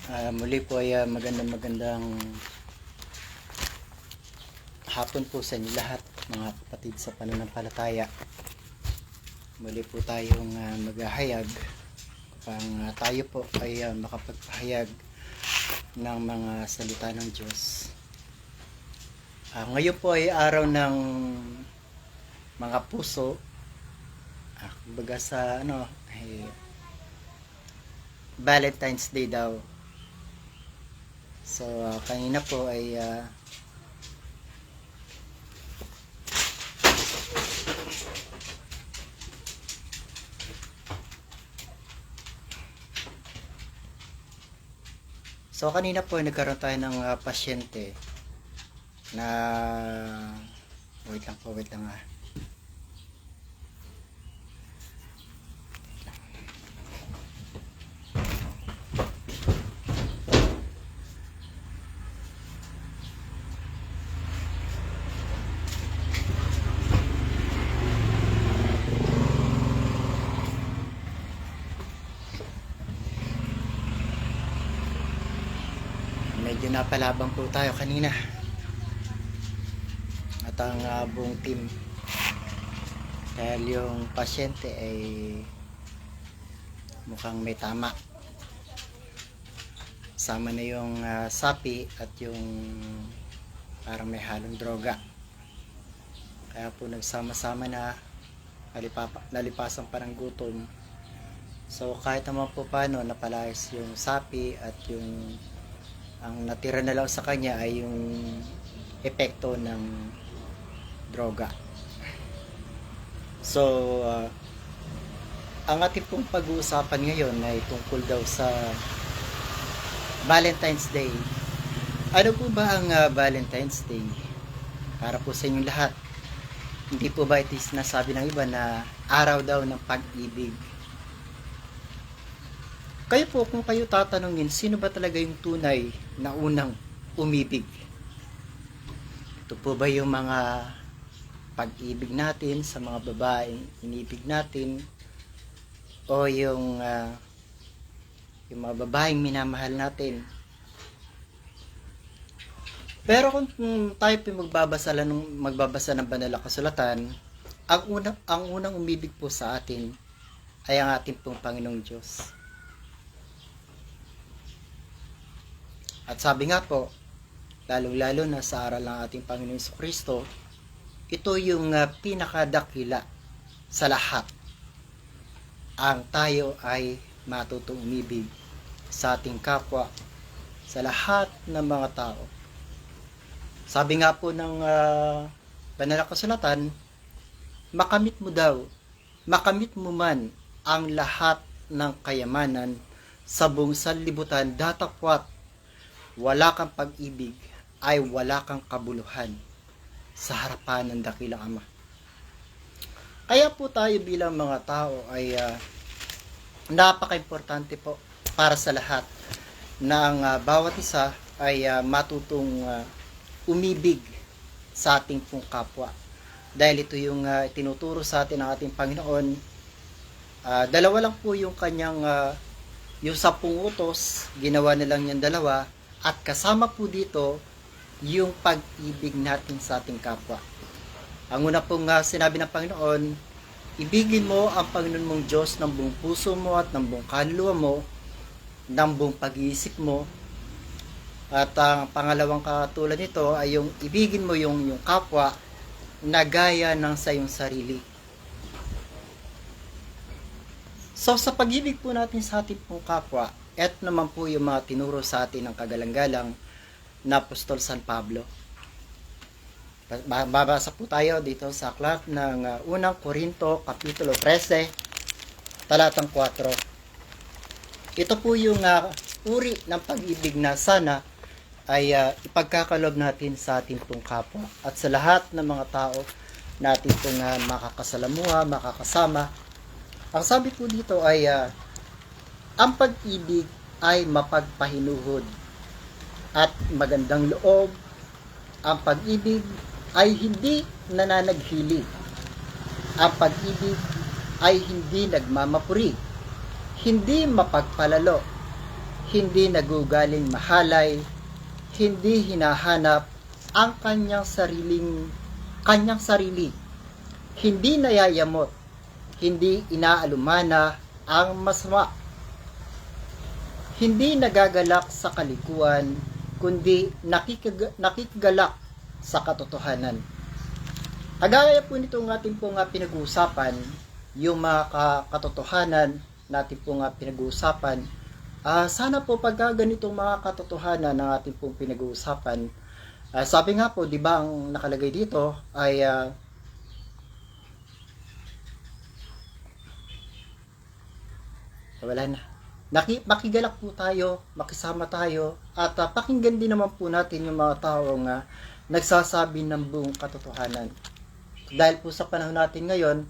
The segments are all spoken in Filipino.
Muli po ay magandang hapon po sa inyo lahat, mga kapatid sa pananampalataya. Muli po tayong maghahayag upang tayo po ay makapagpahayag ng mga salita ng Diyos. Ngayon po ay araw ng mga puso. Kumbaga sa Valentine's Day daw. So, kanina po ay nagkaroon tayo ng pasyente na wait lang. Medyo napalabang po tayo kanina at ang buong team dahil yung pasyente ay mukhang may tama, sama na yung sapi at yung parang may halong droga, kaya po nagsama-sama na, nalipasan pa ng gutom. So kahit naman po paano napalayas yung sapi at yung ang natira na lang sa kanya ay yung epekto ng droga. So ang ating pong pag-uusapan ngayon ay tungkol daw sa Valentine's Day. Ano po ba ang Valentine's Day? Para po sa inyong lahat, hindi po ba ito sinasabi ng iba na araw daw ng pag-ibig? Kayo po, kung kayo tatanungin, sino ba talaga yung tunay na unang umibig? Ito po ba yung mga pag-ibig natin sa mga babaeng inibig natin? O yung mga babaeng minamahal natin? Pero kung tayo po magbabasa ng banal na kasulatan, ang unang umibig po sa atin ay ang ating pong Panginoong Diyos. At sabi nga po, lalong-lalo na sa aral ng ating Panginoong Jesucristo, ito yung pinakadakila sa lahat. Ang tayo ay matutong umibig sa ating kapwa, sa lahat ng mga tao. Sabi nga po ng banal na kasulatan, makamit mo man ang lahat ng kayamanan sa buong sanlibutan, datapwat wala kang pag-ibig ay wala kang kabuluhan sa harapan ng dakilang Ama. Kaya po tayo bilang mga tao ay napaka-importante po para sa lahat na ang bawat isa ay matutong umibig sa ating pong kapwa. Dahil ito yung tinuturo sa atin ng ating Panginoon. Dalawa lang po yung kanyang yung 10 utos, ginawa na lang niyang 2. At kasama po dito yung pag-ibig natin sa ating kapwa. Ang una pong sinabi ng Panginoon, ibigin mo ang Panginoon mong Diyos ng buong puso mo at ng buong kaluluwa mo, ng buong pag-iisip mo. At ang pangalawang katulad nito ay yung ibigin mo yung kapwa na gaya ng sa iyong sarili. So sa pag-ibig po natin sa ating pong kapwa, et naman po yung mga tinuro sa atin ng kagalang-galang na Apostol San Pablo. Babasa po tayo dito sa aklat ng unang Korinto, Kapitulo 13, talatang 4. Ito po yung uri ng pag-ibig na sana ay ipagkakalob natin sa ating pong kapwa at sa lahat ng mga tao natin pong makakasalamuha, makakasama. Ang sabi po dito ay ang pag-ibig ay mapagpahinuhod at magandang loob. Ang pag-ibig ay hindi nananaghilig. Ang pag-ibig ay hindi nagmamapuri, hindi mapagpalalo, hindi nagugaling mahalay, hindi hinahanap ang kanyang sarili, hindi nayayamot, hindi inaalumana ang masama, hindi nagagalak sa kalikuan, kundi nakikigalak sa katotohanan. Kagaya po nitong ating pong pinag-uusapan, yung mga katotohanan natin pong pinag-uusapan, sana po pagka ganitong mga katotohanan ng ating pong pinag-uusapan, sabi nga po, di ba ang nakalagay dito ay wala na. Makigalak po tayo, makisama tayo, at pakinggan din naman po natin yung mga taong nagsasabi ng buong katotohanan. Dahil po sa panahon natin ngayon,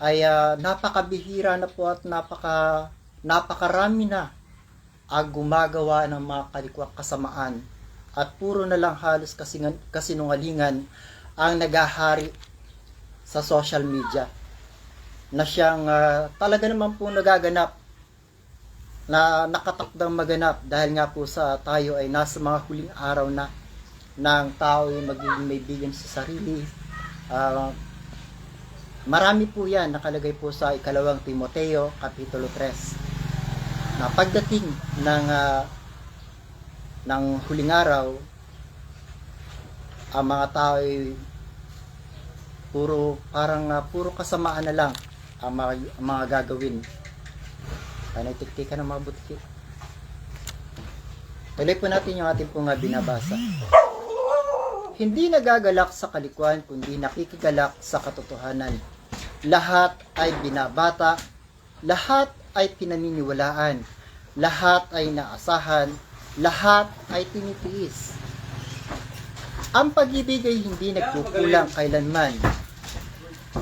ay napakabihira na po at napakarami na ang gumagawa ng mga kalikwak kasamaan. At puro na lang halos kasinungalingan ang nagahari sa social media. Na siyang talaga naman po nagaganap, na nakatakdang maganap dahil nga po sa tayo ay nasa mga huling araw na ng tao ay magiging may bigan sa sarili. Marami po yan nakalagay po sa 2 Timoteo Kapitulo 3 na pagdating ng huling araw, ang mga tao ay puro kasamaan na lang ang mga gagawin. Tiktik ka ng mga butiki. Tuloy po natin yung ating pong binabasa. Hindi nagagalak sa kalikuan, kundi nakikigalak sa katotohanan. Lahat ay binabata, lahat ay pinaniniwalaan, lahat ay naasahan, lahat ay tinitiis. Ang pag-ibig ay hindi nagkukulang kailanman.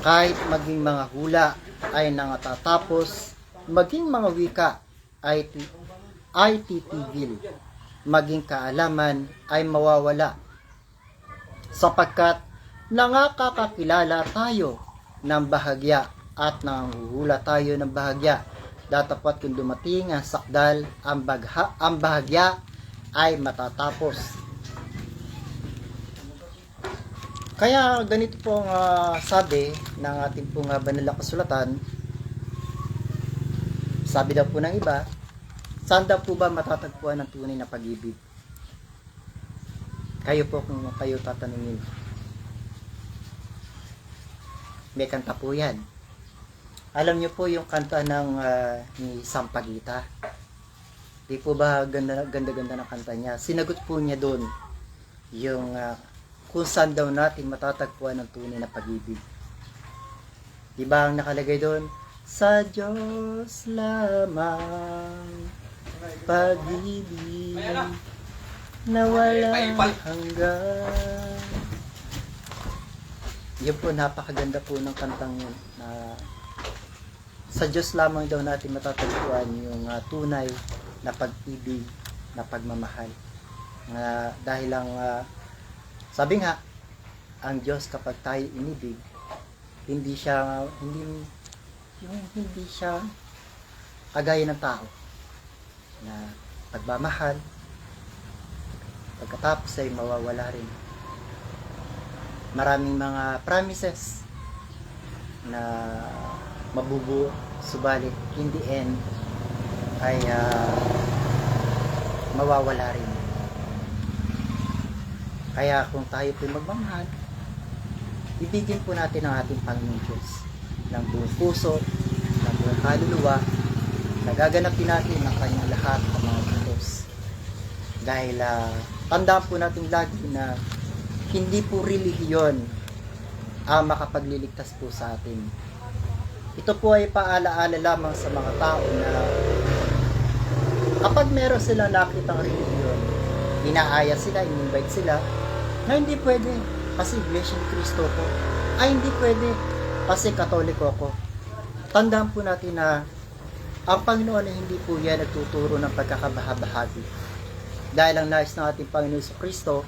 Kahit maging mga hula ay nangatatapos, maging mga wika ay titigil, maging kaalaman ay mawawala, sapagkat nakakakilala tayo ng bahagya at nanguhula tayo ng bahagya. Datapat kung dumating ang sakdal, ang bahagya ay matatapos. Kaya ganito pong sabi ng ating pong banal na kasulatan. Sabi daw po ng iba, saan daw po ba matatagpuan ang tunay na pag-ibig? Kayo po kung kayo tatanungin. May kanta po yan. Alam niyo po yung kanta ni Sampaguita? Di po ba ganda-ganda ng kanta niya? Sinagot po niya doon yung kung saan daw natin matatagpuan ang tunay na pag-ibig. Di ba ang nakalagay doon? Sa Diyos lamang pag-ibig na walang hanggan. Yun po, napakaganda po ng kantang yun. Sa Diyos lamang daw natin matatagpuan yung tunay na pag-ibig, na pagmamahal. Dahil lang, sabi nga, ang Diyos kapag tayo inibig, hindi siya kagaya ng tao na pagmamahal pagkatapos ay mawawala rin. Maraming mga promises na mabubuo, subalit in the end ay mawawala rin. Kaya kung tayo po'y magmamahal, ibigin po natin ang ating Panginoong Diyos ng buong puso, ng buong kaluluwa, nagaganapin natin ang kanyang lahat ng mga utos. Dahil tandaan po natin lagi na hindi po relihiyon ang makapagliligtas po sa atin. Ito po ay paalaala lamang sa mga tao na kapag meron silang nakitang relihiyon, inaaya sila, in-invite sila, na hindi pwede kasi Iglesia ni Cristo ko, ay hindi pwede kasi Katoliko ko. Tandaan po natin na ang Panginoon ay hindi po yan nagtuturo ng pagkakabahabahagi. Dahil ang nais ng ating Panginoon sa Kristo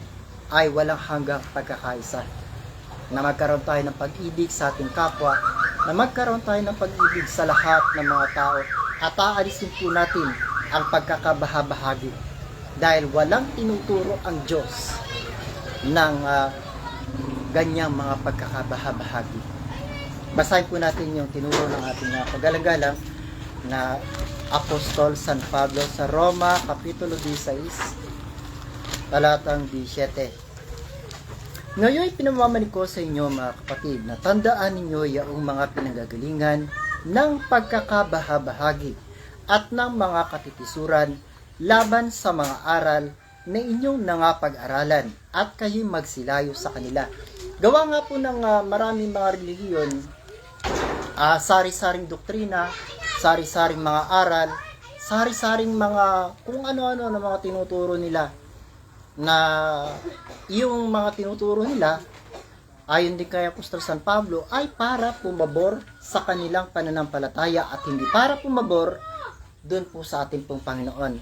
ay walang hanggang pagkakaisa. Na magkaroon tayo ng pag-ibig sa ating kapwa, na magkaroon tayo ng pag-ibig sa lahat ng mga tao, at aalisin po natin ang pagkakabahabahagi dahil walang tinuturo ang Diyos ng ganyang mga pagkakabahabahagi. Basahin po natin yung tinuro ng ating kagalang-galang na Apostol San Pablo sa Roma, Kapitulo 16, talatang 17. Ngayon pinamamani ko sa inyo mga kapatid na tandaan ninyo yaong mga pinanggagalingan ng pagkakabahabahagi at ng mga katitisuran laban sa mga aral na inyong nangapag-aralan at kayo magsilayo sa kanila. Gawa nga po ng maraming mga relihiyon, sari-saring doktrina, sari-saring mga aral, sari-saring mga kung ano-ano na mga tinuturo nila, na yung mga tinuturo nila ayon din kay Apostol San Pablo ay para pumabor sa kanilang pananampalataya at hindi para pumabor doon po sa ating pong Panginoon.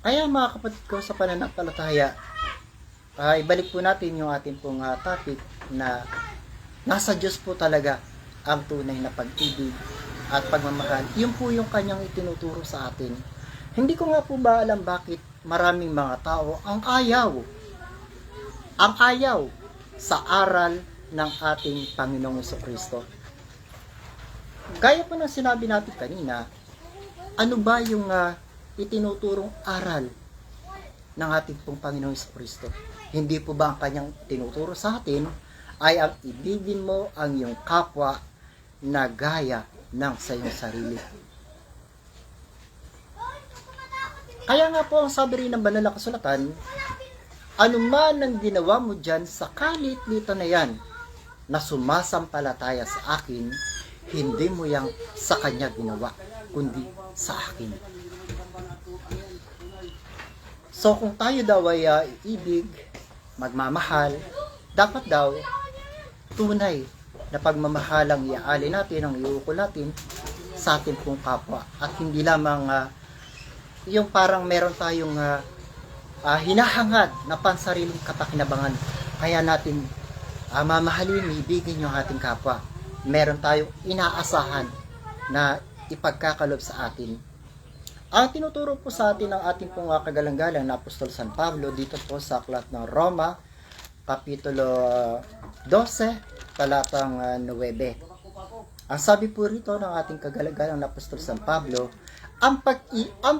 Kaya mga kapatid ko sa pananampalataya, ibalik po natin yung ating pong topic na nasa Diyos po talaga ang tunay na pag-ibig at pagmamahal. Yun po yung kanyang itinuturo sa atin. Hindi ko nga po ba alam bakit maraming mga tao ang ayaw sa aral ng ating Panginoong Jesucristo. Gaya po ng sinabi natin kanina, ano ba yung itinuturong aral ng ating pong Panginoong Jesucristo? Hindi po ba ang kanyang tinuturo sa atin ay ang ibigin mo ang iyong kapwa na gaya ng sa iyong sarili? Kaya nga po ang sabi rin ng banal na kasulatan, anuman ang ginawa mo dyan sa kalit-litan na yan na sumasampalataya sa akin, hindi mo yang sa kanya ginawa, kundi sa akin. So kung tayo daw ay iibig, magmamahal, dapat daw tunay na pagmamahalang iaalin natin, ang iukol natin sa ating pong kapwa. At hindi lamang yung parang meron tayong hinahangad na pansariling kapakinabangan. Kaya natin mamahalin, ibigin yung ating kapwa. Meron tayong inaasahan na ipagkakalob sa atin. Ang tinuturo po sa atin ng ating pong kagalang-galang na Apostol San Pablo dito po sa aklat ng Roma, Kapitulo 12, talatang 9. Ang sabi po rito ng ating kagalang-galang na Apostol San Pablo, ang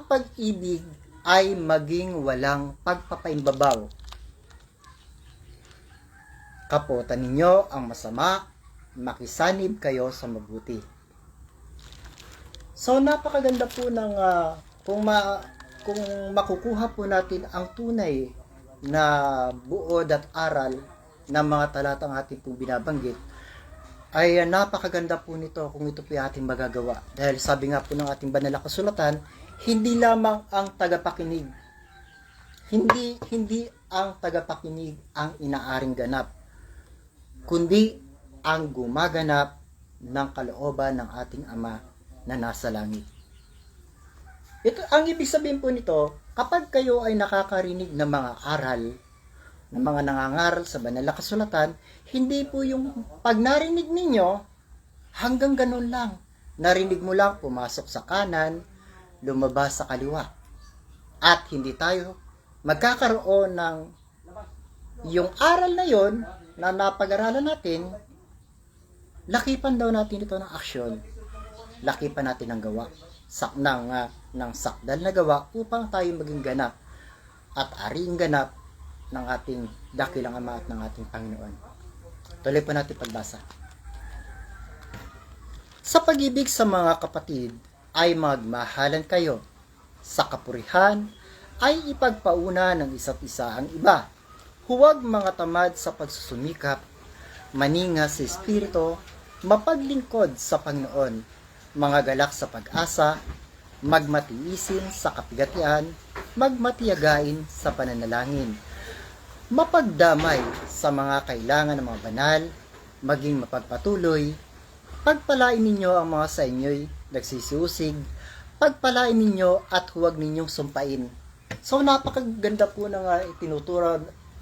pag-ibig ay maging walang pagpapaimbabaw. Kaputan ninyo ang masama, makisanib kayo sa mabuti. So napakaganda po ng kung makukuha po natin ang tunay na buod at aral ng mga talatang ating pong binabanggit, ay napakaganda po nito kung ito po yung ating magagawa. Dahil sabi nga po ng ating banal na kasulatan, hindi lamang ang tagapakinig, hindi ang tagapakinig ang inaaring ganap, kundi ang gumaganap ng kalooban ng ating Ama na nasa langit. Ito, ang ibig sabihin po nito, kapag kayo ay nakakarinig ng mga aral, ng mga nangangaral sa banal na kasulatan, hindi po yung pag narinig ninyo, hanggang ganun lang. Narinig mo lang, pumasok sa kanan, lumabas sa kaliwa. At hindi tayo magkakaroon ng yung aral na yon na napag-aralan natin, lakipan daw natin ito ng aksyon. Lakipan natin ng gawa. Ng sakdal na gawa upang tayo maging ganap at aring ganap ng ating dakilang Ama at ng ating Panginoon. Tuloy po natin pagbasa. Sa pag-ibig sa mga kapatid ay magmahalan kayo. Sa kapurihan ay ipagpauna ng isa't isa ang iba. Huwag mga tamad sa pagsusumikap, maninga sa espiritu, mapaglingkod sa Panginoon, mga galak sa pag-asa, magmatiisin sa kapigatian, magmatiyagain sa pananalangin, mapagdamay sa mga kailangan ng mga banal, maging mapagpatuloy, pagpalain ninyo ang mga sa inyo'y nagsisiusig, pagpalain ninyo at huwag ninyong sumpain. So napakaganda po ng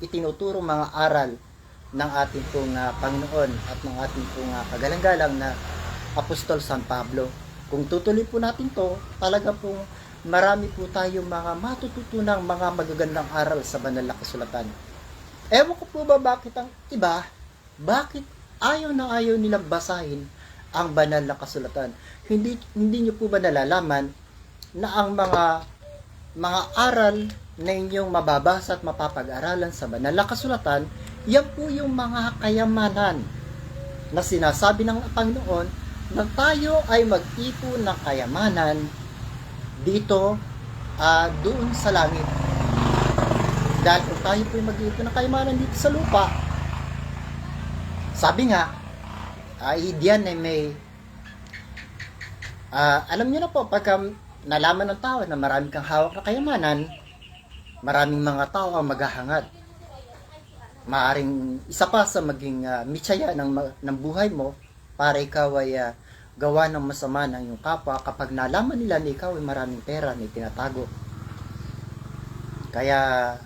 itinuturo mga aral ng ating pong Panginoon at ng ating pong kagalang-galang na Apostol San Pablo. Kung tutuloy po natin to, talaga pong marami po tayong mga matututunang mga magagandang aral sa banal na kasulatan. Ewan ko po ba bakit ang iba, bakit ayaw na ayaw nilang basahin ang banal na kasulatan. Hindi niyo po ba nalalaman na ang mga aral na inyong mababasa at mapapag-aralan sa banal na kasulatan, yan po yung mga kayamanan na sinasabi ng Panginoon na tayo ay mag-ipon ng kayamanan dito, doon sa langit. Dahil kung tayo po ay mag-ipon ng kayamanan dito sa lupa, sabi nga, diyan ay may, alam niyo na po, pagka nalaman ng tao na marami kang hawak na kayamanan, maraming mga tao ang maghahangad. Maaring isa pa sa maging mitsaya ng buhay mo para ikaw ay gawa ng masama ng iyong kapwa kapag nalaman nila na ikaw ay maraming pera na itinatago. Kaya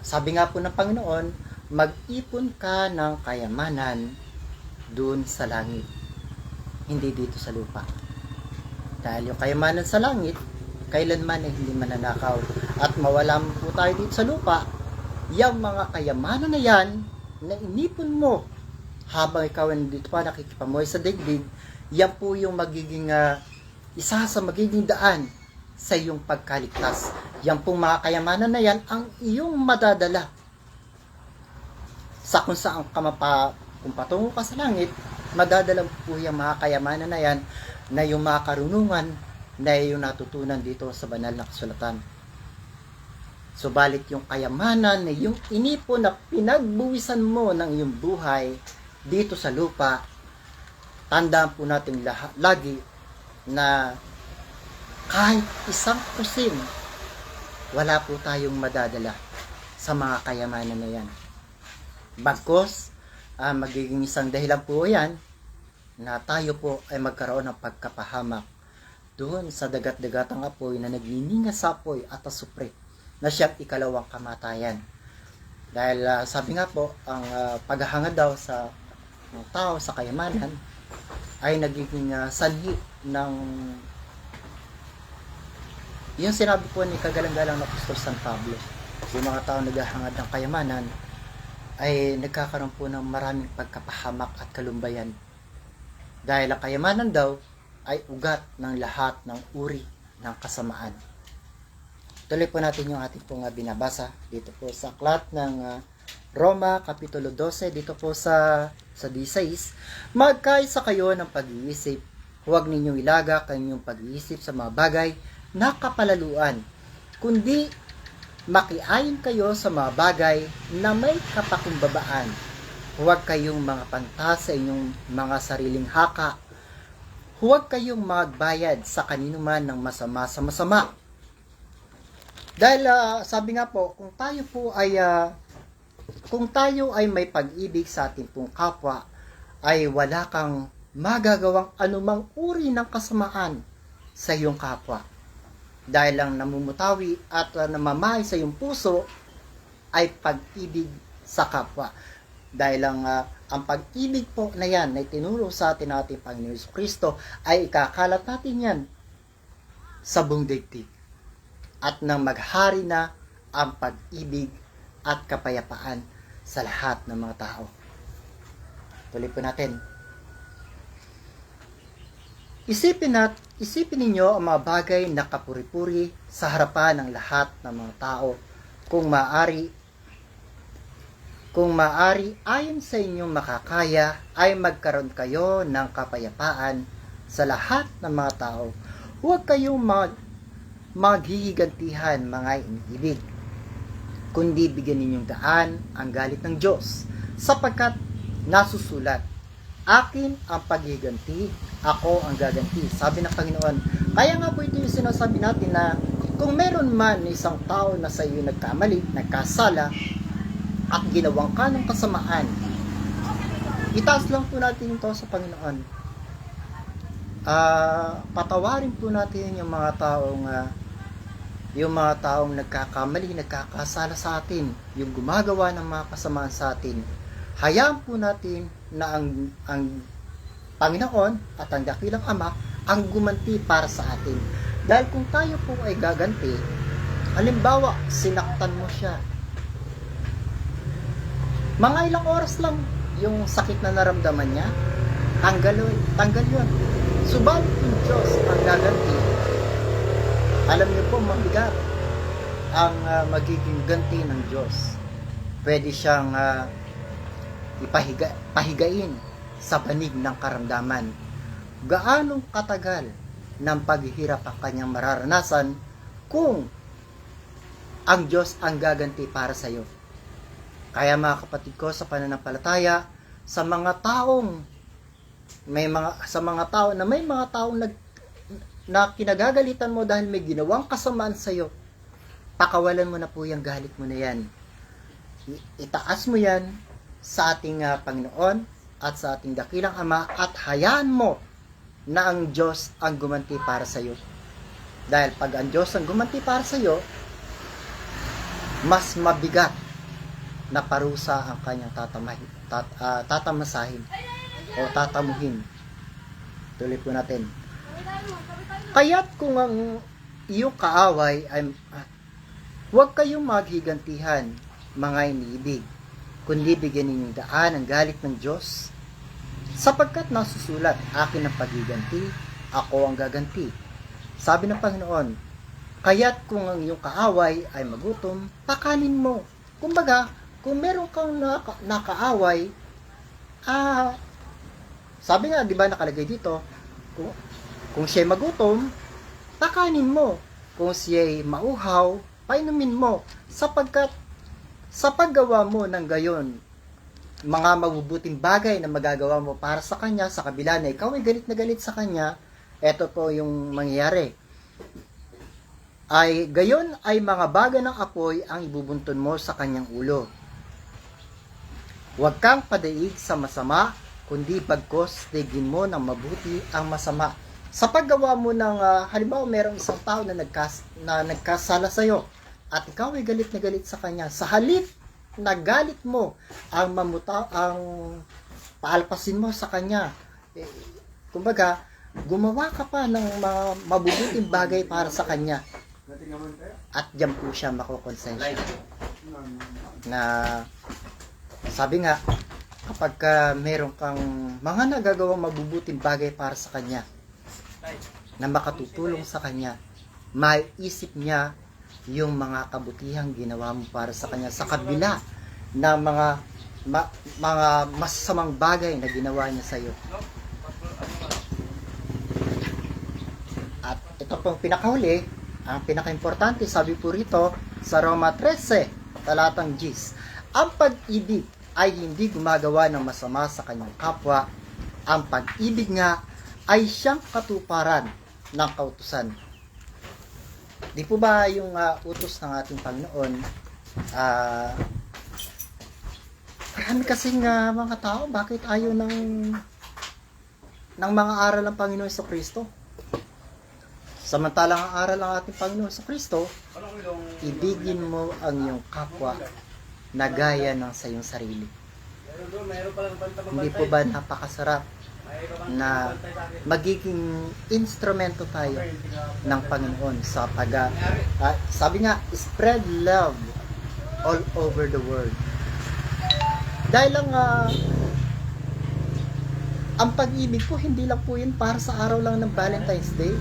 sabi nga po ng Panginoon, mag-ipon ka ng kayamanan doon sa langit, hindi dito sa lupa. Dahil yung kayamanan sa langit, kailanman ay hindi mananakaw. At mawala po tayo dito sa lupa, yung mga kayamanan na yan, na inipon mo habang ikaw ay dito pa nakikipamoy sa daigdig, yan po yung magiging isa sa magiging daan sa iyong pagkaligtas. Yan pong mga kayamanan na yan ang iyong madadala sa kung saan kung patungo ka sa langit, madadala po yung mga kayamanan na yan na yung mga karunungan na yung natutunan dito sa banal na kasulatan. Subalit yung kayamanan na yung inipon na pinagbuwisan mo ng iyong buhay dito sa lupa, tandaan po natin lagi na kahit isang kusin, wala po tayong madadala sa mga kayamanan na yan. Bagkus, magiging isang dahilan po yan na tayo po ay magkaroon ng pagkapahamak doon sa dagat-dagatang apoy na nagniningas sa apoy at asupre na siyang ikalawang kamatayan. Dahil sabi nga po, ang paghahangad daw sa tao sa kayamanan ay nagiging sanhi ng yung sinabi po ni kagalang-galang na Apostol San Pablo. Yung mga tao naghahangad ng kayamanan ay nagkakaroon po ng maraming pagkapahamak at kalumbayan. Dahil ang kayamanan daw ay ugat ng lahat ng uri ng kasamaan. Tuloy po natin yung ating pong binabasa dito po sa aklat ng Roma, Kapitulo 12, dito po sa 16. Magkaisa kayo ng pag-iisip, huwag ninyong ilaga kanyang pag-iisip sa mga bagay na kapalaluan, kundi makiayon kayo sa mga bagay na may kapakumbabaan. Huwag kayong mga pantas sa inyong mga sariling haka. Huwag kayong magbayad sa kanino man ng masama sa masama. Dahil sabi nga po, kung tayo ay may pag-ibig sa ating pong kapwa, ay wala kang magagawang anumang uri ng kasamaan sa iyong kapwa. Dahil lang namumutawi at namamay sa iyong puso ay pag-ibig sa kapwa. Dahil lang ang pag-ibig po na yan na itinuro sa atin natin Panginoon Jesucristo ay ikakalat natin yan sa buong daigdig. At nang maghari na ang pag-ibig at kapayapaan sa lahat ng mga tao. Tuloy po natin. Isipin ninyo ang mga bagay na kapuri-puri sa harapan ng lahat ng mga tao. Kung maaari ayon sa inyong makakaya ay magkaroon kayo ng kapayapaan sa lahat ng mga tao. Huwag kayong maghihigantihan mga inibig, kundi bigyan ninyong daan ang galit ng Diyos, sapagkat nasusulat, akin ang paghiganti, ako ang gaganti, sabi ng Panginoon. Kaya nga po ito yung sinasabi natin na kung meron man isang tao na sa iyo nagkamali, nagkasala, at ginawang ka ng kasamaan, itaas lang po natin ito sa Panginoon. Patawarin po natin yung mga taong nagkakamali, nagkakasala sa atin, yung gumagawa ng mga kasamaan sa atin. Hayaan po natin na ang Panginoon at ang dakilang Ama ang gumanti para sa atin. Dahil kung tayo po ay gaganti, halimbawa, sinaktan mo siya, mga ilang oras lang yung sakit na naramdaman niya, tanggal yun. Subalit yung Diyos ang gaganti. Alam niyo po, mabigat ang magiging ganti ng Diyos. Pwede siyang pahigain sa banig ng karamdaman. Gaanong katagal ng paghihirap ang kanyang mararanasan kung ang Diyos ang gaganti para sa iyo. Kaya mga kapatid ko sa pananampalataya, sa mga taong may mga taong na kinagagalitan mo dahil may ginawang kasamaan sa iyo, pakawalan mo na po yung galit mo na yan. Itaas mo yan sa ating Panginoon at sa ating dakilang Ama at hayaan mo na ang Diyos ang gumanti para sa iyo. Dahil pag ang Diyos ang gumanti para sa iyo, mas mabigat na parusa ang kanyang tatamasahin o tatamuhin. Tuloy po natin. Kaya't kung ang iyong kaaway ay huwag kayong maghigantihan, mga iniibig, kundi bigyan ninyong daan ang galit ng Diyos, sapagkat nasusulat, akin ang paghiganti, ako ang gaganti. Sabi ng Panginoon, kaya't kung ang iyong kaaway ay magutom, pakanin mo. Kumbaga, kung meron kang nakaaway, sabi nga, di ba nakalagay dito, kung siya'y magutom, pakanin mo. Kung siya'y mauhaw, painumin mo. Sapagkat sa paggawa mo ng gayon, mga mabubuting bagay na magagawa mo para sa kanya, sa kabila na ikaw ay galit na galit sa kanya, eto po yung mangyayari. Gayon ay mga baga ng apoy ang ibubunton mo sa kanyang ulo. Huwag kang padaig sa masama, kundi bagkos daigin mo ng mabuti ang masama. Sa paggawa mo ng, halimbawa merong isang tao na nagkasala sa iyo, at ikaw ay galit na galit sa kanya, sa halip na galit mo, ang paalpasin mo sa kanya, kumbaga, gumawa ka pa ng mabubuting bagay para sa kanya. At diyan po siya makukonsensya. Na sabi nga, kapag meron kang mga nagagawang mabubuting bagay para sa kanya, na makatutulong sa kanya, maiisip niya yung mga kabutihang ginawa mo para sa kanya sa kabila ng mga masasamang bagay na ginawa niya sa iyo. At ito pong pinakahuli, ang pinakaimportante, sabi po rito sa Roma 13, talatang 10, ang pag-ibig ay hindi gumagawa ng masama sa kanyang kapwa. Ang pag-ibig nga ay siyang katuparan ng kautusan. Di po ba yung utos ng ating Panginoon, marami kasing mga tao, bakit ayaw ng mga aral ng Panginoon sa Kristo? Samantalang ang aral ng ating Panginoon sa Kristo, ibigin mo ang iyong kapwa na gaya ng sa iyong sarili. Hindi po ba napakasarap na magiging instrumento tayo ng Panginoon sa sabi nga, spread love all over the world. Dahil lang ang pag-ibig po, hindi lang po yun para sa araw lang ng Valentine's Day.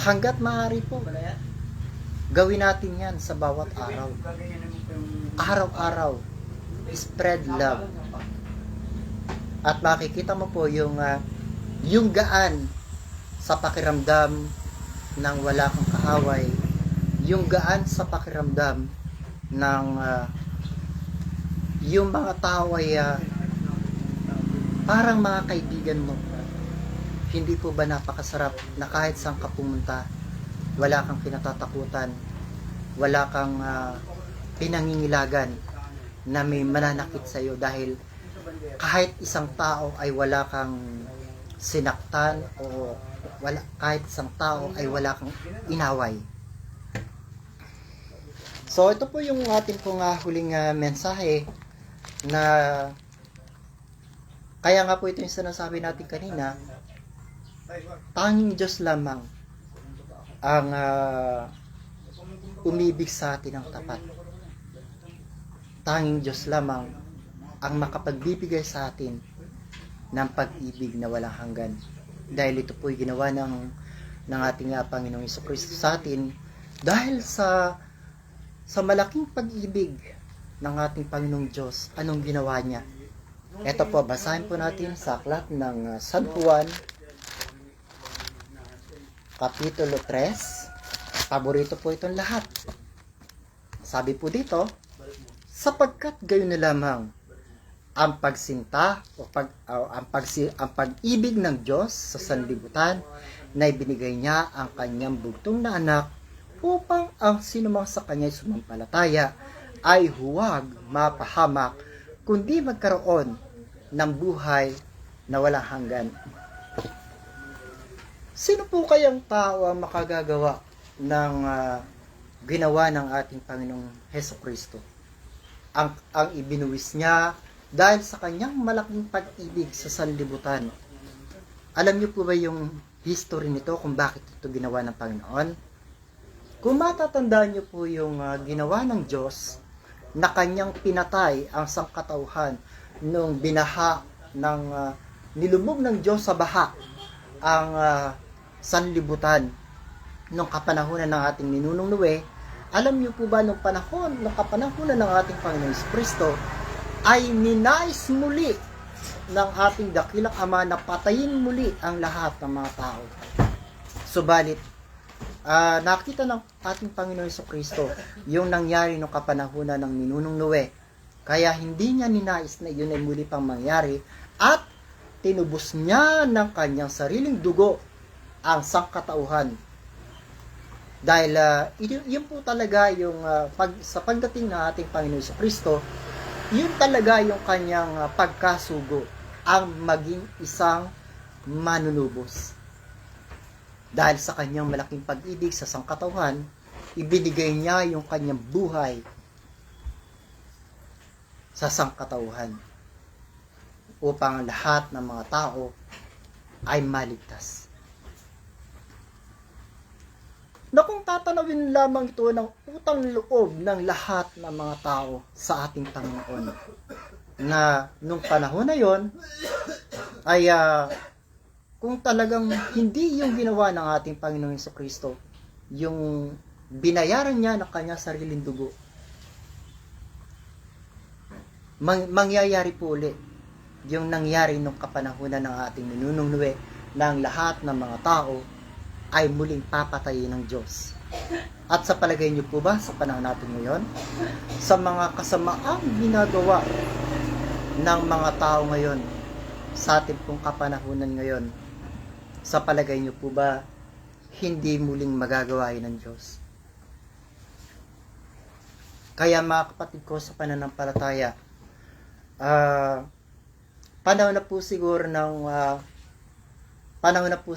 Hanggat maaari po, gawin natin yan sa bawat araw. Araw-araw, spread love. At makikita mo po yung gaan sa pakiramdam ng wala kang kaaway, yung gaan sa pakiramdam ng yung mga tao ay parang mga kaibigan mo. Hindi po ba napakasarap na kahit saan ka pumunta, wala kang kinatatakutan, wala kang pinangingilagan na may mananakit sa iyo dahil kahit isang tao ay wala kang sinaktan o kahit isang tao ay wala kang inaway. So ito po yung ating pong huling mensahe na Kaya nga po ito yung sinasabi natin kanina, tanging Diyos lamang ang umibig sa atin ng tapat. Tanging Diyos lamang ang makapagbibigay sa atin ng pag-ibig na walang hanggan. Dahil ito po'y ginawa ng ating Panginoong Jesucristo sa atin dahil sa malaking pag-ibig ng ating Panginoong Diyos. Anong ginawa niya? Ito po, basahin po natin sa aklat ng San Juan, Kapitulo 3. Paborito po itong lahat. Sabi po dito, sapagkat gayon na lamang ang pagsinta o ang pag-ibig ng Diyos sa sanlibutan na ibinigay niya ang kanyang bugtong na anak upang ang sinumang sa kanya'y sumampalataya ay huwag mapahamak kundi magkaroon ng buhay na walang hanggan. Sino po kayang tao ang makagagawa ng ginawa ng ating Panginoong Hesukristo? Ang ibinuwis niya dahil sa kanyang malaking pag-ibig sa sanlibutan. Alam niyo po ba yung history nito kung bakit ito ginawa ng Panginoon? Kung matatandaan niyo po yung ginawa ng Diyos na kanyang pinatay ang sangkatauhan nung binaha nilubog ng Diyos sa baha ang sanlibutan nung kapanahunan ng ating ninunong Noe. Alam niyo po ba nung kapanahunan ng ating Panginoong Jesucristo ay ninais muli ng ating dakilang Ama na patayin muli ang lahat ng mga tao. Subalit, nakita ng ating Panginoong Jesucristo yung nangyari nung kapanahunan ng ninunong Noe. Kaya hindi niya ninais na yun ay muli pang mangyari at tinubos niya ng kanyang sariling dugo ang sangkatauhan. Dahil yun po talaga yung sa pagdating ng ating Panginoon Jesucristo, yun talaga yung kanyang pagkasugo, ang maging isang manunubos. Dahil sa kanyang malaking pag-ibig sa sangkatauhan, ibinigay niya yung kanyang buhay sa sangkatauhan upang lahat ng mga tao ay maligtas. Na kung tatanawin lamang ito ng utang loob ng lahat ng mga tao sa ating Panginoon, na nung panahon na yon ay kung talagang hindi yung ginawa ng ating Panginoong Jesucristo, yung binayaran niya ng kanyang sariling dugo, mangyayari po ulit yung nangyari nung kapanahunan ng ating ninunong Noe, na ang lahat ng mga tao ay muling papatayin ng Diyos. At sa palagay niyo po ba sa panahon natin ngayon, sa mga kasamaang ginagawa ng mga tao ngayon, sa ating pong kapanahunan ngayon, sa palagay niyo po ba hindi muling magagawa ng Diyos? Kaya mga kapatid ko sa pananampalataya, panahon na po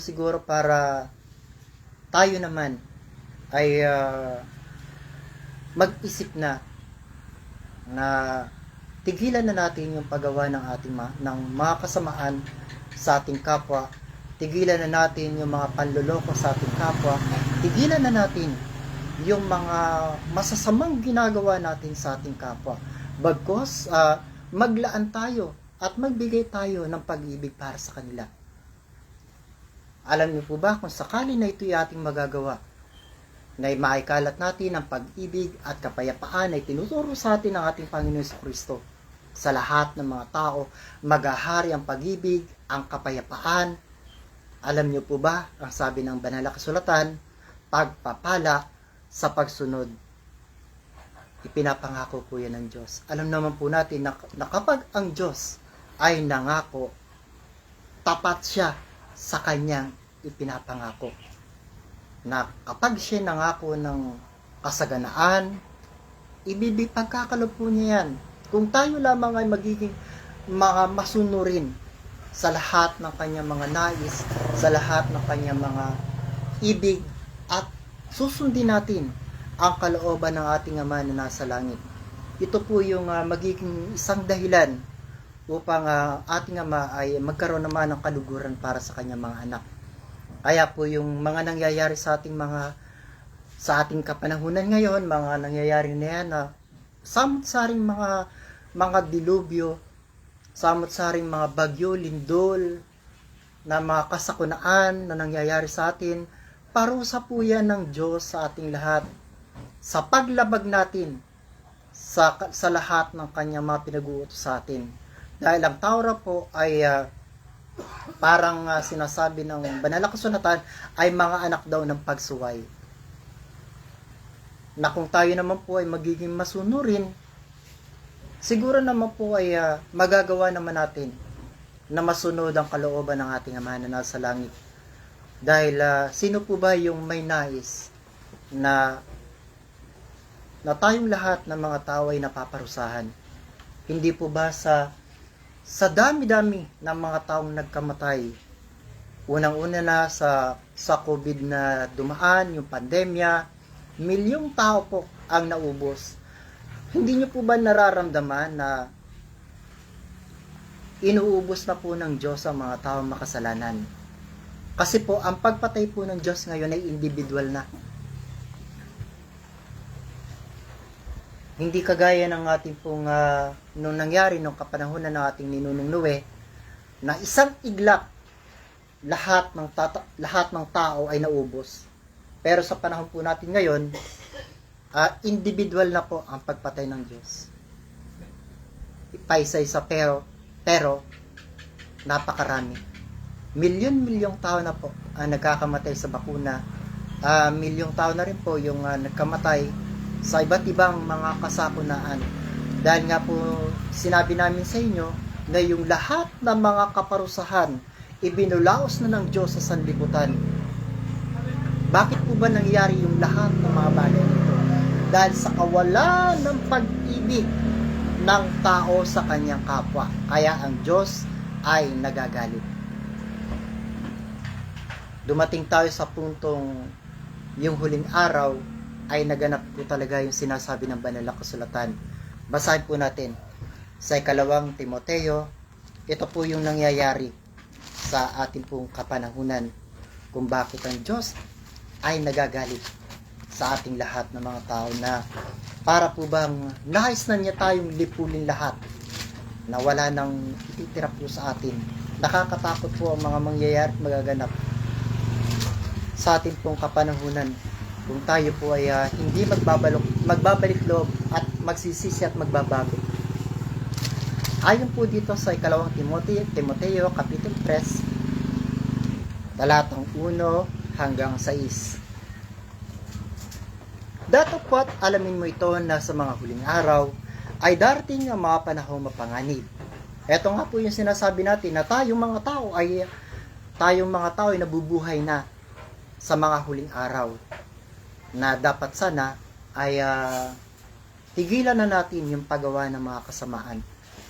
siguro para tayo naman ay mag-isip na tigilan na natin yung paggawa ng mga kasamaan sa ating kapwa, tigilan na natin yung mga panloloko sa ating kapwa, tigilan na natin yung mga masasamang ginagawa natin sa ating kapwa. Bagkus maglaan tayo at magbigay tayo ng pag-ibig para sa kanila. Alam niyo po ba kung sakali na ito'y ating magagawa, na maikalat natin ang pag-ibig at kapayapaan ay tinuturo sa atin ng ating Panginoon Jesucristo. Sa lahat ng mga tao, maghahari ang pag-ibig, ang kapayapaan. Alam niyo po ba, ang sabi ng Banal na Kasulatan, pagpapala sa pagsunod. Ipinapangako po yan ng Diyos. Alam naman po natin na kapag ang Diyos ay nangako, tapat siya sa kanyang ipinapangako. Na kapag siya nangako ng kasaganaan, pagkakalob po niya yan. Kung tayo lamang ay magiging mga masunurin sa lahat ng kanyang mga nais, sa lahat ng kanyang mga ibig, at susundin natin ang kalooban ng ating Ama na nasa langit. Ito po yung magiging isang dahilan upang ating Ama ay magkaroon naman ng kaluguran para sa kanyang mga anak. Kaya po yung mga nangyayari sa ating kapanahunan ngayon, mga nangyayari na yan na samot-saring mga dilubyo, samot-saring mga bagyo, lindol, na mga kasakunaan na nangyayari sa atin, parusa po yan ng Diyos sa ating lahat. Sa paglabag natin sa lahat ng kanyang mga pinag-uutos sa atin. Dahil ang tao raw po ay parang sinasabi ng banal na kasulatan ay mga anak daw ng pagsuway. Na kung tayo naman po ay magiging masunurin, siguro naman po ay magagawa naman natin na masunod ang kalooban ng ating Ama na nasa langit. Dahil sino po ba yung may nais na tayong lahat ng mga tao ay napaparusahan? Hindi po ba sa dami-dami ng mga taong nagkamatay, unang-una na sa COVID na dumaan, yung pandemya, milyong tao po ang naubos. Hindi nyo po ba nararamdaman na inuubos na po ng Diyos ang mga taong makasalanan? Kasi po, ang pagpatay po ng Diyos ngayon ay individual na. Hindi kagaya ng ating pong nung nangyari nung kapanahunan ng ating ninunong Noe, na isang iglap lahat ng tao ay naubos. Pero sa panahon po natin ngayon, individual na po ang pagpatay ng Diyos. Paisa-isa pero napakarami. Milyon-milyong tao na po ang nagkakamatay sa bakuna. Milyong tao na rin po yung nagkamatay sa iba't ibang mga kasakunaan. Dahil nga po sinabi namin sa inyo na yung lahat ng mga kaparusahan ibinulaos na ng Diyos sa sanlibutan. Bakit po ba nangyari yung lahat ng mga bagay nito? Dahil sa kawalan ng pag-ibig ng tao sa kanyang kapwa. Kaya ang Diyos ay nagagalit. Dumating tayo sa puntong yung huling araw ay naganap po talaga yung sinasabi ng banal na kasulatan. Basahin po natin sa 2 Timoteo. Ito po yung nangyayari sa ating pong kapanahunan kung bakit ang Diyos ay nagagalit sa ating lahat ng mga tao na para po bang nais na niya tayong lipulin lahat na wala nang ititira po sa atin. Nakakatakot po ang mga mangyayari at magaganap sa ating pong kapanahunan kung tayo po ay hindi magbabalik loob at magsisisi at magbabago. Ayon po dito sa 2 Timoteo Kapitulo 3, talatang 1 hanggang 6. Datapwat alamin mo ito na sa mga huling araw ay darating ang mga panahong mapanganib. Ito nga po yung sinasabi natin na tayong mga tao ay nabubuhay na sa mga huling araw, na dapat sana ay tigilan na natin yung paggawa ng mga kasamaan.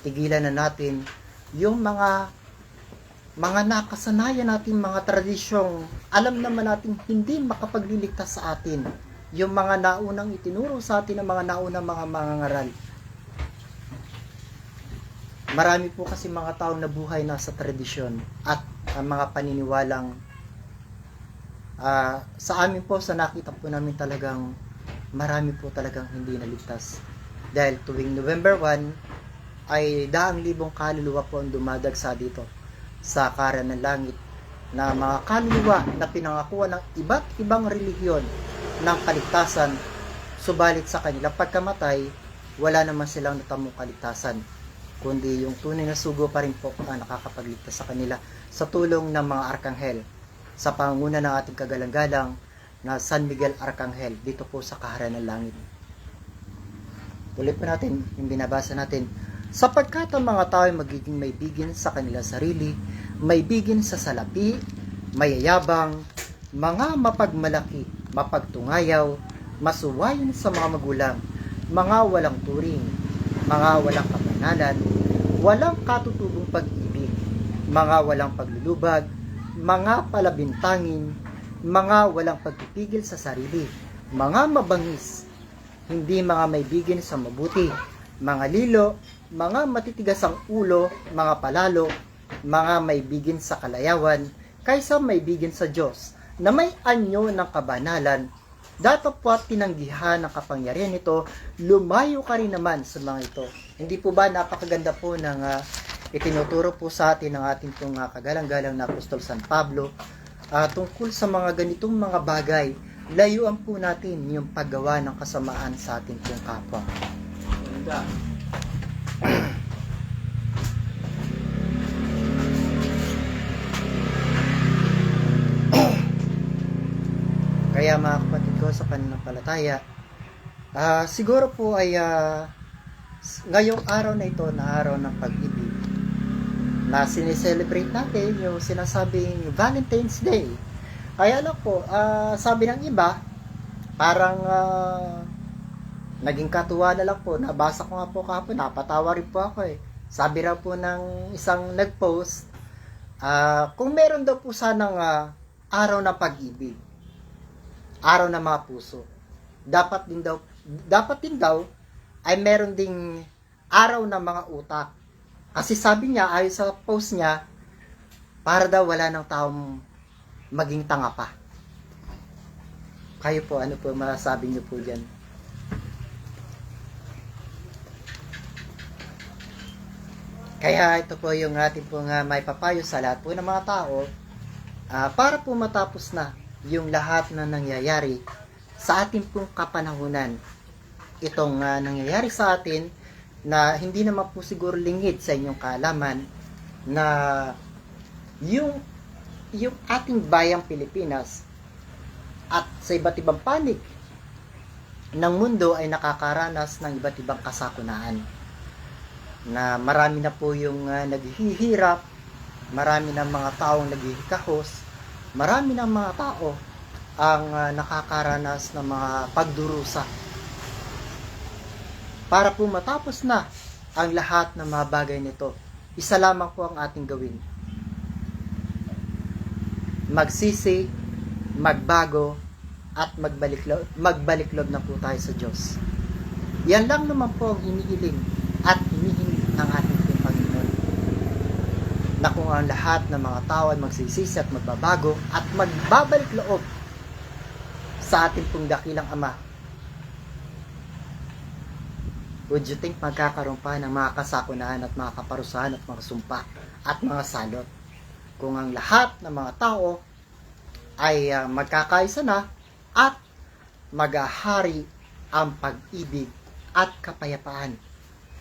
Tigilan na natin yung mga nakasanayan natin, mga tradisyong alam naman natin hindi makapagliligtas sa atin. Yung mga naunang itinuro sa atin ng mga naunang mga mangangaral. Marami po kasi mga taong nabuhay na sa tradisyon at mga paniniwalang sa amin po, sa nakita po namin talagang marami po talagang hindi naligtas. Dahil tuwing November 1 ay daang libong kaluluwa po ang dumadagsa dito sa Kaharan ng Langit, na mga kaluluwa na pinangakuan ng iba't ibang relihiyon ng kaligtasan, subalit sa kanilang pagkamatay wala naman silang natamong kaligtasan, kundi yung tunay na sugo pa rin po ang nakakapagligtas sa kanila sa tulong ng mga arkanghel, sa pangunguna ng ating kagalang-galang na San Miguel Arkanghel dito po sa Kaharan ng Langit. Tuloy po natin yung binabasa natin. Sapagkat ang mga tao ay magiging may bigin sa kanilang sarili, may bigin sa salapi, mayayabang, mga mapagmalaki, mapagtungayaw, masuwayin sa mga magulang, mga walang turing, mga walang kapanalan, walang katutubong pag-ibig, mga walang paglulubag, mga palabintangin, mga walang pagpipigil sa sarili, mga mabangis, hindi mga may bigin sa mabuti, mga lilo, mga matitigas ang ulo, mga palalo, mga maibigin sa kalayawan, kaysa maibigin sa Diyos, na may anyo ng kabanalan, datapwat tinanggihan ng kapangyarihan nito, lumayo ka rin naman sa mga ito. Hindi po ba napakaganda po ng itinuturo po sa atin ng ating pong kagalang-galang na Apostol San Pablo tungkol sa mga ganitong mga bagay. Layuan po natin yung paggawa ng kasamaan sa ating pong kapwa. Kaya mga kapatid ko sa pananampalataya, siguro po ay ngayong araw na ito na araw ng pag-ibig na sineselebrate natin yung sinasabing Valentine's Day. Kaya lang po, sabi ng iba, parang naging katuwa na lang po. Nabasa ko nga po kahapon, napatawa rin po ako eh. Sabi raw po ng isang nag-post, kung meron daw po sanang araw ng pag-ibig, araw ng mga puso, dapat din daw ay meron ding araw ng mga utak. Kasi sabi niya, ayon sa post niya, para daw wala ng taong maging tanga pa. Kayo po, ano po masasabi niyo po dyan? Kaya ito po yung ating pong may papayo sa lahat po ng mga tao, para po matapos na yung lahat na nangyayari sa ating pong kapanahunan. Itong nangyayari sa atin na hindi naman po siguro lingid sa inyong kaalaman na yung ating bayang Pilipinas at sa iba't ibang panig ng mundo ay nakakaranas ng iba't ibang kasakunaan. Na marami na po yung naghihirap, marami na mga taong naghihikahos, marami ng mga tao ang nakakaranas ng mga pagdurusa. Para po matapos na ang lahat ng mga bagay nito, isa lamang po ang ating gawin. Magsisi, magbago, at magbalik loob na po tayo sa Diyos. Yan lang naman po ang hinihiling at hinihingi ng ating Panginoon. Na kung ang lahat ng mga tao ay magsisisi at magbabago at magbabalik loob sa ating pong dakilang Ama, would you think magkakaroon pa ng mga kasakunahan at mga kaparusahan at mga sumpa at mga salot? Kung ang lahat ng mga tao ay magkakaisa na at maghahari ang pag-ibig at kapayapaan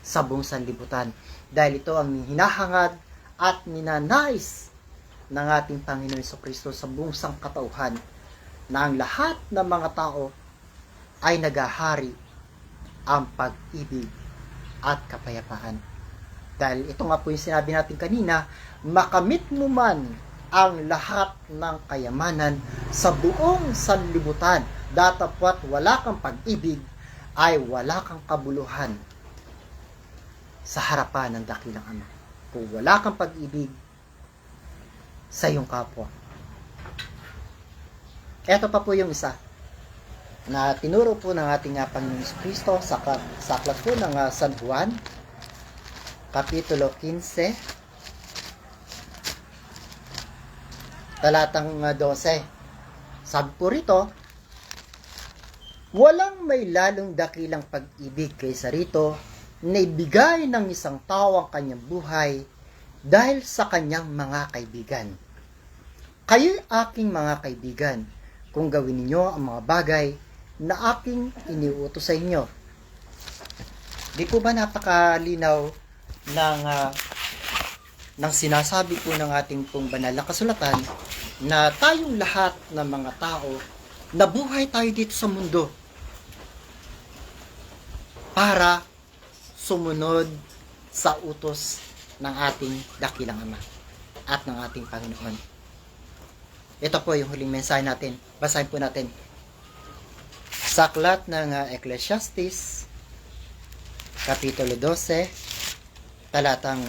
sa buong sanlibutan. Dahil ito ang hinahangad at ninanais ng ating Panginoon Jesucristo sa buong sangkatauhan, na ang lahat ng mga tao ay naghahari ang pag-ibig at kapayapaan. Dahil ito nga po yung sinabi natin kanina, makamit mo man ang lahat ng kayamanan sa buong sanlibutan, datapwat wala kang pag-ibig, ay wala kang kabuluhan sa harapan ng dakilang Ama. Kung wala kang pag-ibig sa iyong kapwa. Ito pa po yung isa na tinuro po ng ating Panginoon Kristo sa aklat po ng San Juan, Kapitulo 15, talatang 12. Sabi po rito, walang may lalong dakilang pag-ibig kaysa rito na ibigay ng isang tao ang kanyang buhay dahil sa kanyang mga kaibigan. Kayo'y aking mga kaibigan kung gawin ninyo ang mga bagay na aking iniutos sa inyo. Di po ba napakalinaw ng sinasabi po ng ating pong banal na kasulatan na tayong lahat ng mga tao, nabuhay tayo dito sa mundo para sumunod sa utos ng ating dakilang Ama at ng ating Panginoon. Ito po yung huling mensahe natin. Basahin po natin. Sa aklat ng Ecclesiastes, Kapitulo 12, talatang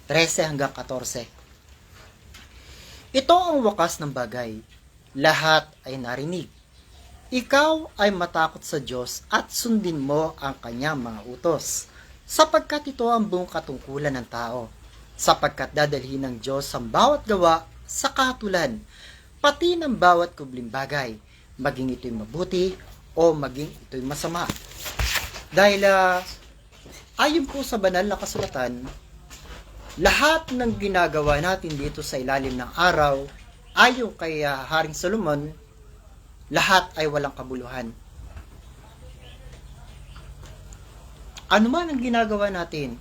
13 hanggang 14. Ito ang wakas ng bagay. Lahat ay narinig. Ikaw ay matakot sa Diyos at sundin mo ang kanyang mga utos. sapagkat ito ang buong katungkulan ng tao, sapagkat dadalhin ng Diyos ang bawat gawa sa kahatulan, pati ng bawat kubling bagay, maging ito'y mabuti o maging ito'y masama. Dahil ayon po sa banal na kasulatan, lahat ng ginagawa natin dito sa ilalim ng araw, ayon kay Haring Solomon, lahat ay walang kabuluhan. Ano man ang ginagawa natin,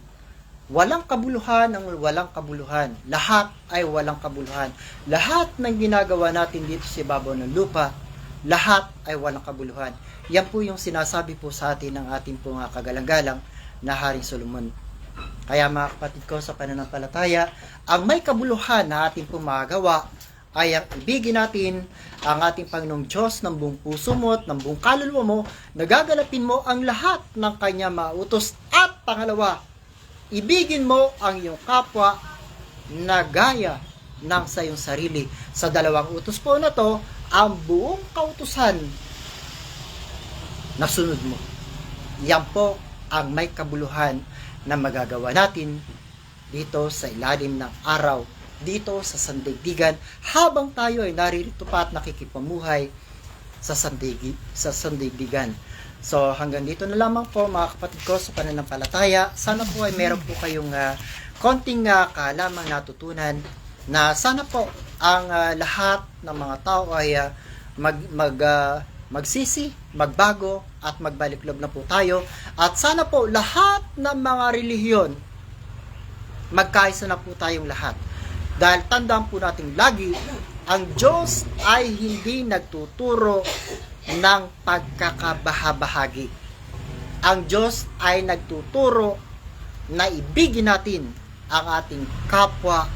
walang kabuluhan ang walang kabuluhan. Lahat ay walang kabuluhan. Lahat ng ginagawa natin dito sa ibabaw ng lupa, lahat ay walang kabuluhan. Yan po yung sinasabi po sa atin ng ating pong kagalang-galang na Haring Solomon. Kaya mga kapatid ko sa pananampalataya, ang may kabuluhan na ating pong magagawa ay ang ibigin natin ang ating Panginoong Diyos ng buong puso mo at ng buong kaluluwa mo, nagagalapin mo ang lahat ng Kanya mautos, at pangalawa, ibigin mo ang iyong kapwa na gaya ng sa iyong sarili. Sa dalawang utos po na to, ang buong kautusan na sunod mo. Yan po ang may kabuluhan na magagawa natin dito sa ilalim ng araw, dito sa sandigdigan, habang tayo ay naririto pa at nakikipamuhay sa sandigdigan. So hanggang dito na lamang po mga kapatid ko sa pananampalataya. Sana po ay meron po kayong konting kaalamang natutunan, na sana po ang lahat ng mga tao ay magsisi, magbago at magbalik loob na po tayo. At sana po lahat ng mga relihiyon, magkaisa na po tayong lahat. Dahil tandaan po natin lagi, ang Diyos ay hindi nagtuturo ng pagkakabahabahagi. Ang Diyos ay nagtuturo na ibigin natin ang ating kapwa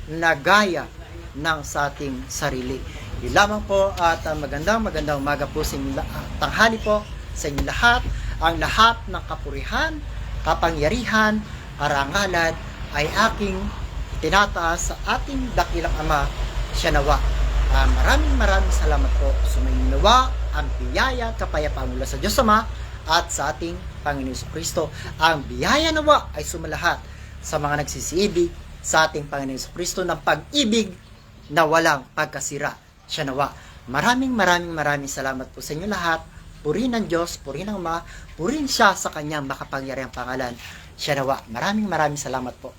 na gaya ng sa ating sarili. Yun lamang po, at magandang umaga po sa inyo, tanghali po sa inyo lahat. Ang lahat ng kapurihan, kapangyarihan, karangalan ay aking tinataas sa ating dakilang Ama, siya nawa. Maraming salamat po. Sumayin nawa ang biyaya at kapayapaan mula sa Diyos Ama at sa ating Panginoon Kristo. Ang biyaya nawa ay sumalahat sa mga nagsisiibig sa ating Panginoon Kristo ng pag-ibig na walang pagkasira. Siya nawa. Maraming salamat po sa inyo lahat. Purihin ng Diyos, purihin ng Ama, purihin siya sa kanyang makapangyarihang pangalan. Siya nawa. Maraming salamat po.